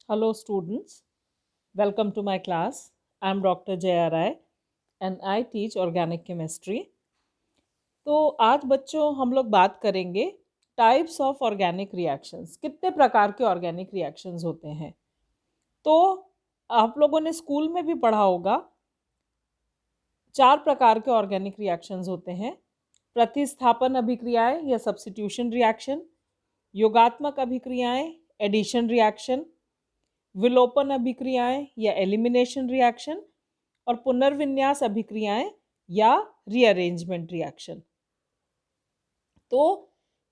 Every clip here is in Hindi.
Hello students, welcome to my class. I am Dr. Jaya Rai and I teach organic chemistry. तो आज बच्चों हम लोग बात करेंगे टाइप्स ऑफ ऑर्गेनिक रिएक्शंस। कितने प्रकार के ऑर्गेनिक रिएक्शंस होते हैं। तो आप लोगों ने स्कूल में भी पढ़ा होगा 4 प्रकार के ऑर्गेनिक रिएक्शंस होते हैं। प्रतिस्थापन अभिक्रियाएं या सब्स्टिट्यूशन रिएक्शन, योगात्मक अभिक्रियाएं एडिशन रिएक्शन, विलोपन अभिक्रियाएं या एलिमिनेशन रिएक्शन और पुनर्विन्यास अभिक्रियाएं या रीअरेंजमेंट रिएक्शन। तो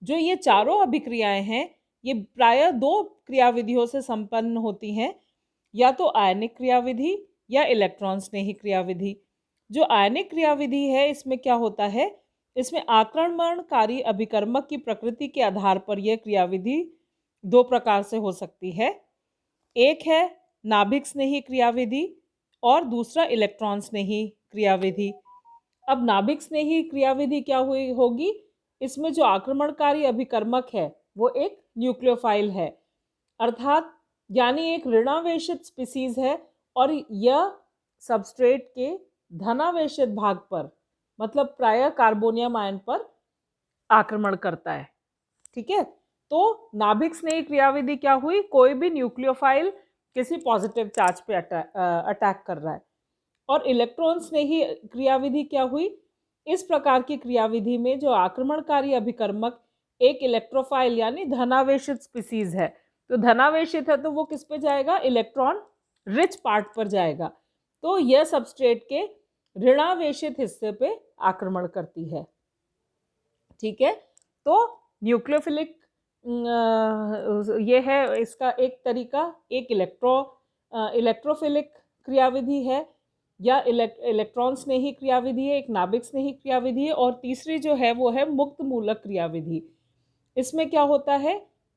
जो ये चारों अभिक्रियाएं हैं ये प्रायः 2 क्रियाविधियों से संपन्न होती हैं, या तो आयनिक क्रियाविधि या इलेक्ट्रॉन स्नेही क्रियाविधि। जो आयनिक क्रियाविधि है इसमें क्या होता है, इसमें आक्रमणकारी अभिकर्मक की प्रकृति के आधार पर यह क्रियाविधि 2 प्रकार से हो सकती है। एक है नाभिक स्नेही क्रियाविधि और दूसरा इलेक्ट्रॉन स्नेही क्रियाविधि। अब नाभिक स्नेही क्रियाविधि क्या होगी, इसमें जो आक्रमणकारी अभिकर्मक है वो एक न्यूक्लियोफाइल है, अर्थात यानी एक ऋणावेशित स्पीसीज है और यह सबस्ट्रेट के धनावेशित भाग पर मतलब प्रायः कार्बोनियम आयन पर आक्रमण करता है। ठीक है, तो नाभिक स्नेही क्रियाविधि क्या हुई, कोई भी न्यूक्लियोफाइल किसी पॉजिटिव चार्ज पे अटैक कर रहा है। और इलेक्ट्रॉन स्नेही क्रियाविधि क्या हुई, इस प्रकार की क्रियाविधि में जो आक्रमणकारी अभिकर्मक एक इलेक्ट्रोफाइल यानी धनावेशित स्पीसीज है, तो धनावेशित है तो वो किस पे जाएगा, इलेक्ट्रॉन रिच पार्ट पर जाएगा, तो यह सबस्ट्रेट के ऋणावेशित हिस्से पे आक्रमण करती है। ठीक है, तो न्यूक्लियोफिलिक ये है इसका एक तरीका, एक इलेक्ट्रोफिलिक क्रियाविधि है या इलेक्ट्रॉन स्नेही क्रियाविधि है, एक नाभिक स्नेही क्रियाविधि है, और तीसरी जो है वो है मुक्त मूलक क्रियाविधि। इसमें क्या होता है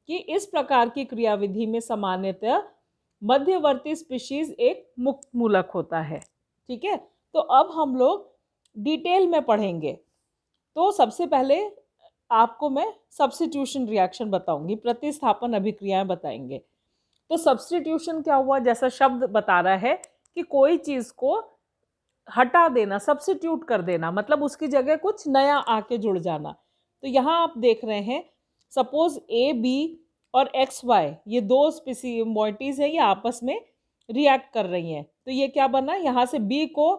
कि इस प्रकार की क्रियाविधि में सामान्यतः मध्यवर्ती स्पीशीज एक मुक्त मूलक होता है। ठीक है, तो अब हम लोग डिटेल में पढ़ेंगे। तो सबसे पहले आपको मैं सब्स्टिट्यूशन रिएक्शन बताऊंगी, प्रतिस्थापन अभिक्रियाएं बताएंगे। तो सब्स्टिट्यूशन क्या हुआ, जैसा शब्द बता रहा है कि कोई चीज को हटा देना, सब्स्टिट्यूट कर देना, मतलब उसकी जगह कुछ नया आके जुड़ जाना। तो यहाँ आप देख रहे हैं, सपोज ए बी और एक्स वाई ये 2 स्पीसी मॉइटीज है, ये आपस में रिएक्ट कर रही हैं। तो ये क्या बना, यहाँ से बी को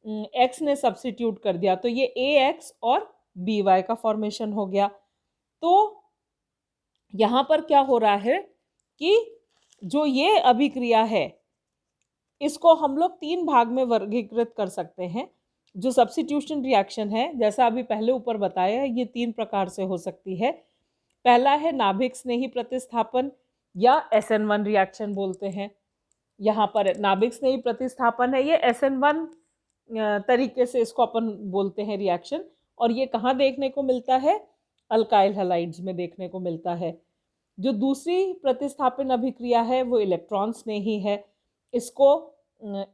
एक्स ने सब्स्टिट्यूट कर दिया, तो ये ए एक्स और बी वाई का फॉर्मेशन हो गया। तो यहाँ पर क्या हो रहा है कि जो ये अभिक्रिया है इसको हम लोग 3 भाग में वर्गीकृत कर सकते हैं। जो सब्स्टिट्यूशन रिएक्शन है, जैसा अभी पहले ऊपर बताया, ये 3 प्रकार से हो सकती है। पहला है नाभिक स्नेही प्रतिस्थापन या SN1 रिएक्शन बोलते हैं। यहाँ पर नाभिक स्नेही प्रतिस्थापन है, ये SN1 तरीके से इसको अपन बोलते हैं रिएक्शन, और ये कहाँ देखने को मिलता है, अल्काइल हैलाइड्स में देखने को मिलता है। जो दूसरी प्रतिस्थापन अभिक्रिया है वो इलेक्ट्रॉन स्नेही है, इसको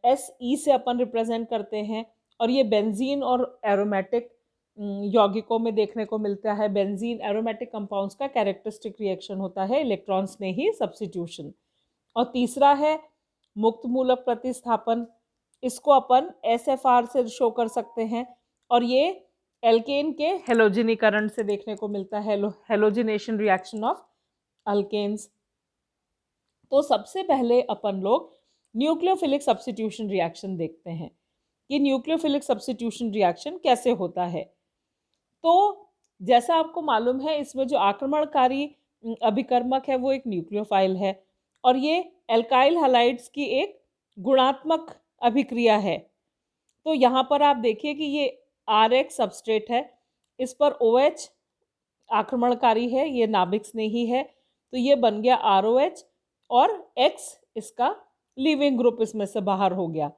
SE से अपन रिप्रेजेंट करते हैं, और ये बेंजीन और एरोमेटिक यौगिकों में देखने को मिलता है। बेंजीन एरोमेटिक कंपाउंड्स का कैरेक्टरिस्टिक रिएक्शन होता है इलेक्ट्रॉन स्नेही सब्स्टिट्यूशन। और तीसरा है मुक्त मूलक प्रतिस्थापन, इसको अपन SFR से शो कर सकते हैं, और ये एल्केन के हेलोजिनीकरण से देखने को मिलता है, हेलोजिनेशन रिएक्शन ऑफ अल्केन्स। तो सबसे पहले अपन लोग न्यूक्लियोफिलिक सब्स्टिट्यूशन रिएक्शन देखते हैं कि न्यूक्लियोफिलिक सब्स्टिट्यूशन रिएक्शन कैसे होता है। तो जैसा आपको मालूम है, इसमें जो आक्रमणकारी अभिकर्मक है वो एक न्यूक्लियोफाइल है, और ये एल्काइल हैलाइड्स की एक गुणात्मक अभिक्रिया है। तो यहाँ पर आप देखिए कि ये RH सबस्ट्रेट है, इस पर OH आक्रमणकारी है, ये नाभिक स्नेही है, तो ये बन गया ROH, और X इसका लीविंग ग्रुप इसमें से बाहर हो गया।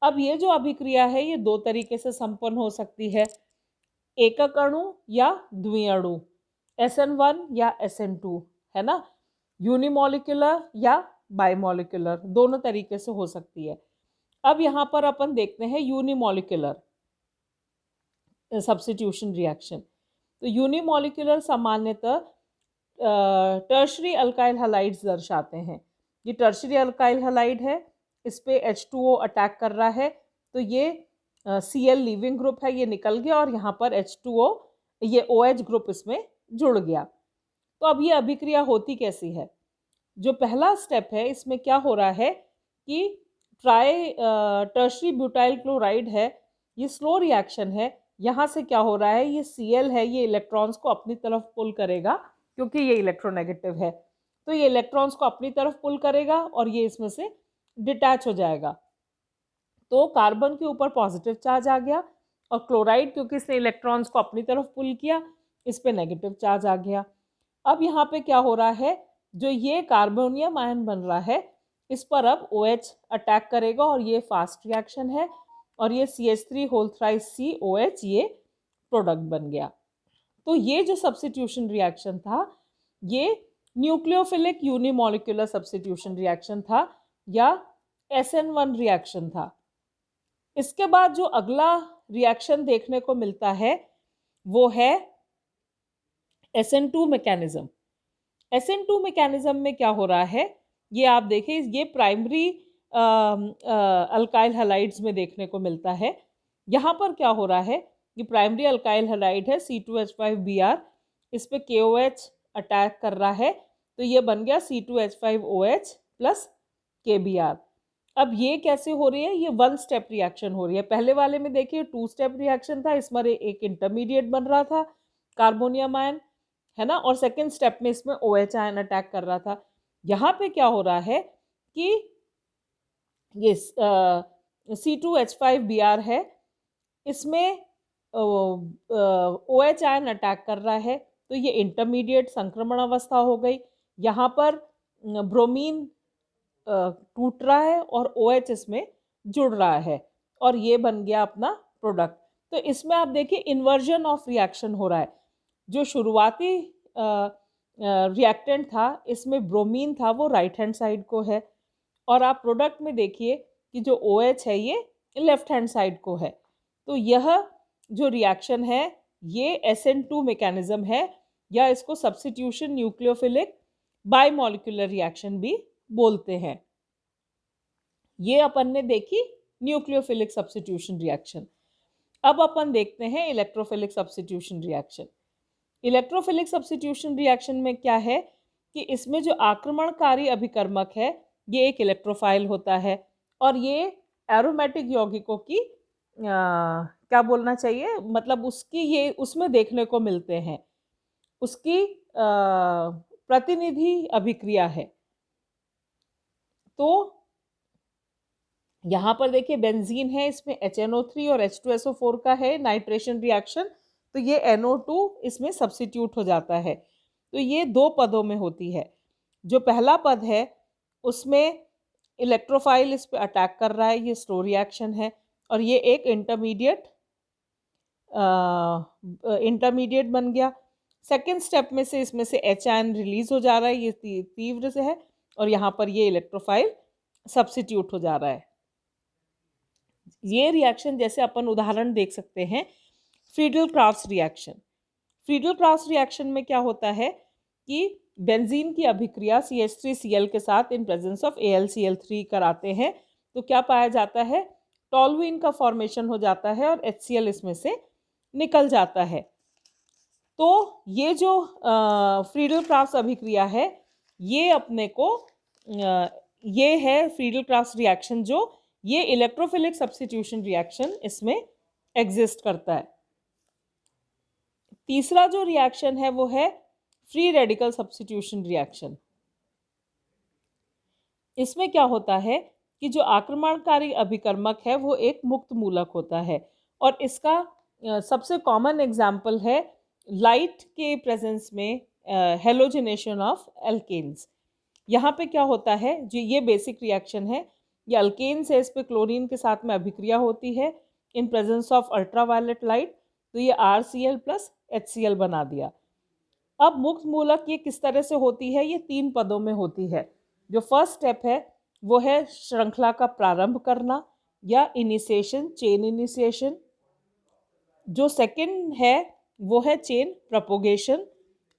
अब ये जो अभिक्रिया है ये 2 तरीके से संपन्न हो सकती है, एकक अणु या द्विअणु, SN1 या SN2, है ना, यूनिमोलिकुलर या बाइमोलिकुलर, दोनों तरीके से हो सकती है। अब यहाँ पर अपन देखते हैं यूनिमोलिकुलर सब्स्टिट्यूशन रिएक्शन। तो यूनिमोलिकुलर सामान्यतः टर्शरी अल्काइल हैलाइड्स दर्शाते हैं, ये टर्शियरी अल्काइल हैलाइड है, इस पे H2O अटैक कर रहा है, तो ये Cl लीविंग ग्रुप है, ये निकल गया और यहाँ पर H2O ये OH ग्रुप इसमें जुड़ गया। तो अब ये अभिक्रिया होती कैसी है? जो पहला स्टेप है इसमें क्या हो रहा है कि टर्शरी ब्यूटाइल क्लोराइड है, ये स्लो रिएक्शन है। यहाँ से क्या हो रहा है, ये Cl है, ये इलेक्ट्रॉन्स को अपनी तरफ पुल करेगा क्योंकि ये इलेक्ट्रोनेगेटिव है, तो ये इलेक्ट्रॉन्स को अपनी तरफ पुल करेगा और ये इसमें से डिटैच हो जाएगा। तो कार्बन के ऊपर पॉजिटिव चार्ज आ गया और क्लोराइड क्योंकि इसने इलेक्ट्रॉन्स को अपनी तरफ पुल किया, इस पे नेगेटिव चार्ज आ गया। अब यहाँ पे क्या हो रहा है, जो ये कार्बोनियम आयन बन रहा है इस पर अब OH अटैक करेगा और ये फास्ट रिएक्शन है और ये CH3 ये प्रोडक्ट बन गया। तो ये जो सब्स्टिट्यूशन रिएक्शन था ये न्यूक्लियोफिलिक यूनिमोलिकुलर सब्स्टिट्यूशन रिएक्शन था या SN1 रिएक्शन था। इसके बाद जो अगला रिएक्शन देखने को मिलता है वो है SN2 मैकेनिज्म। SN2 मैकेनिज्म में क्या हो रहा है, ये आप देखें, ये प्राइमरी अल्काइल हैलाइड्स में देखने को मिलता है। यहाँ पर क्या हो रहा है, ये प्राइमरी अल्काइल हैलाइड है C2H5Br, इस पे KOH अटैक कर रहा है, तो ये बन गया C2H5OH प्लस KBr। अब ये कैसे हो रही है, ये 1 स्टेप रिएक्शन हो रही है। पहले वाले में देखिए 2 स्टेप रिएक्शन था, इसमें एक इंटरमीडिएट बन रहा था कार्बोनियम आयन, है ना, और सेकेंड स्टेप में इसमें OH आयन अटैक कर रहा था। यहाँ पे क्या हो रहा है कि ये C2H5Br है, इसमें OH आयन अटैक कर रहा है, तो ये इंटरमीडिएट संक्रमण अवस्था हो गई। यहाँ पर ब्रोमीन टूट रहा है और OH इसमें जुड़ रहा है और ये बन गया अपना प्रोडक्ट। तो इसमें आप देखिए इन्वर्जन ऑफ रिएक्शन हो रहा है। जो शुरुआती रिएक्टेंट था इसमें ब्रोमीन था, वो राइट हैंड साइड को है, और आप प्रोडक्ट में देखिए कि जो OH है ये लेफ्ट हैंड साइड को है। तो यह जो रिएक्शन है ये SN2 मैकेनिज्म है, या इसको सब्स्टिट्यूशन न्यूक्लियोफिलिक बाइमोलिकुलर रिएक्शन भी बोलते हैं। ये अपन ने देखी न्यूक्लियोफिलिक सब्स्टिट्यूशन रिएक्शन। अब अपन देखते हैं electrophilic substitution reaction. Electrophilic substitution reaction में क्या है कि इसमें जो आक्रमणकारी अभिकर्मक है ये एक इलेक्ट्रोफाइल होता है और ये एरोमेटिक यौगिकों की क्या बोलना चाहिए, मतलब उसकी ये उसमें देखने को मिलते हैं, उसकी प्रतिनिधि अभिक्रिया है। तो यहाँ पर देखिए बेंजीन है, इसमें HNO3 और H2SO4 का है नाइट्रेशन रिएक्शन, तो ये NO2 इसमें सब्स्टिट्यूट हो जाता है। तो ये 2 पदों में होती है। जो पहला पद है उसमें इलेक्ट्रोफाइल इस पे अटैक कर रहा है, ये स्लो रिएक्शन है, और ये एक इंटरमीडिएट बन गया। सेकेंड स्टेप में से इसमें से H आयन रिलीज हो जा रहा है, ये तीव्र से है, और यहाँ पर ये इलेक्ट्रोफाइल सब्स्टिट्यूट हो जा रहा है। ये रिएक्शन जैसे अपन उदाहरण देख सकते हैं फ्रीडल-क्राफ्ट्स रिएक्शन। फ्रीडल-क्राफ्ट्स रिएक्शन में क्या होता है कि बेंजीन की अभिक्रिया CH3Cl के साथ इन प्रेजेंस ऑफ AlCl3 कराते हैं, तो क्या पाया जाता है, टॉलुइन का फॉर्मेशन हो जाता है और HCl इसमें से निकल जाता है। तो ये जो फ्रीडल-क्राफ्ट्स अभिक्रिया है ये अपने को ये है फ्रीडल-क्राफ्ट्स रिएक्शन, जो ये इलेक्ट्रोफिलिक सब्स्टिट्यूशन रिएक्शन इसमें एग्जिस्ट करता है। तीसरा जो रिएक्शन है वो है फ्री रेडिकल सब्स्टिट्यूशन रिएक्शन। इसमें क्या होता है कि जो आक्रमणकारी अभिकर्मक है वो एक मुक्त मूलक होता है, और इसका सबसे कॉमन एग्जाम्पल है लाइट के प्रेजेंस में हेलोजिनेशन ऑफ एल्केन्स। यहाँ पे क्या होता है, जो ये बेसिक रिएक्शन है, ये अल्केन्स है, इस पे क्लोरीन के साथ में अभिक्रिया होती है in presence of ultraviolet light, तो ये RCl प्लस HCl बना दिया। अब मुक्त मूलक ये किस तरह से होती है, ये 3 पदों में होती है। जो फर्स्ट स्टेप है वो है श्रृंखला का प्रारंभ करना या इनिशिएशन, चेन इनिशिएशन। जो सेकंड है वो है चेन प्रोपोगेशन,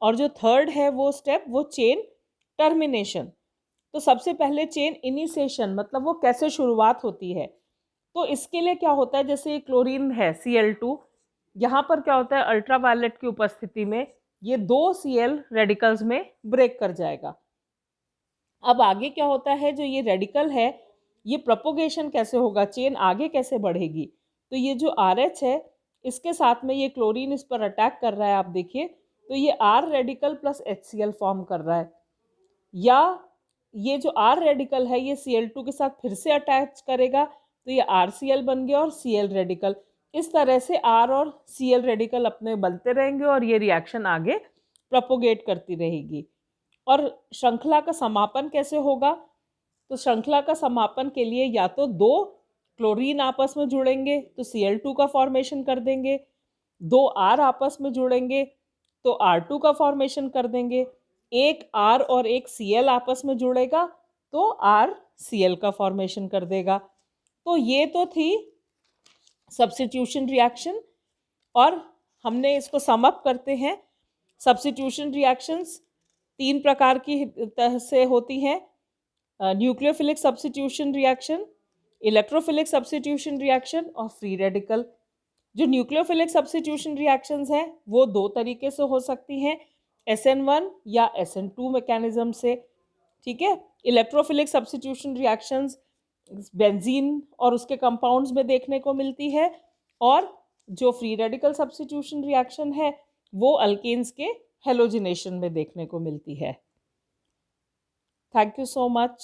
और जो थर्ड है वो स्टेप वो चेन टर्मिनेशन। तो सबसे पहले चेन इनिशिएशन मतलब वो कैसे शुरुआत होती है, तो इसके लिए क्या होता है, जैसे ये क्लोरीन है Cl2, यहाँ पर क्या होता है अल्ट्रावायलेट की उपस्थिति में ये 2 Cl रेडिकल्स में ब्रेक कर जाएगा। अब आगे क्या होता है, जो ये रेडिकल है ये प्रोपोगेशन कैसे होगा, चेन आगे कैसे बढ़ेगी, तो ये जो RH है इसके साथ में ये क्लोरीन इस पर अटैक कर रहा है, आप देखिए तो ये R radical plus HCl form कर रहा है, या ये जो R रेडिकल है ये Cl2 के साथ फिर से अटैच करेगा तो ये RCl बन गया और Cl रेडिकल, इस तरह से R और Cl रेडिकल अपने बनते रहेंगे और ये रिएक्शन आगे प्रोपोगेट करती रहेगी। और श्रृंखला का समापन कैसे होगा, तो श्रृंखला का समापन के लिए या तो 2 क्लोरीन आपस में जुड़ेंगे तो Cl2 का फॉर्मेशन कर देंगे, 2 R आपस में जुड़ेंगे तो R2 का फॉर्मेशन कर देंगे, एक R और एक Cl आपस में जुड़ेगा तो RCl का फॉर्मेशन कर देगा। तो ये तो थी सब्स्टिट्यूशन रिएक्शन, और हमने इसको सम अप करते हैं। सब्स्टिट्यूशन रिएक्शंस 3 प्रकार की तरह से होती हैं, nucleophilic substitution reaction, electrophilic substitution reaction और फ्री रेडिकल। जो न्यूक्लियोफिलिक सब्स्टिट्यूशन रिएक्शंस हैं वो 2 तरीके से हो सकती हैं, SN1 या SN2 मैकेनिज्म से, ठीक है। इलेक्ट्रोफिलिक सब्स्टिट्यूशन रिएक्शंस बेंजीन और उसके कंपाउंड्स में देखने को मिलती है, और जो फ्री रेडिकल सब्स्टिट्यूशन रिएक्शन है वो अल्केन्स के हेलोजिनेशन में देखने को मिलती है। Thank you so much.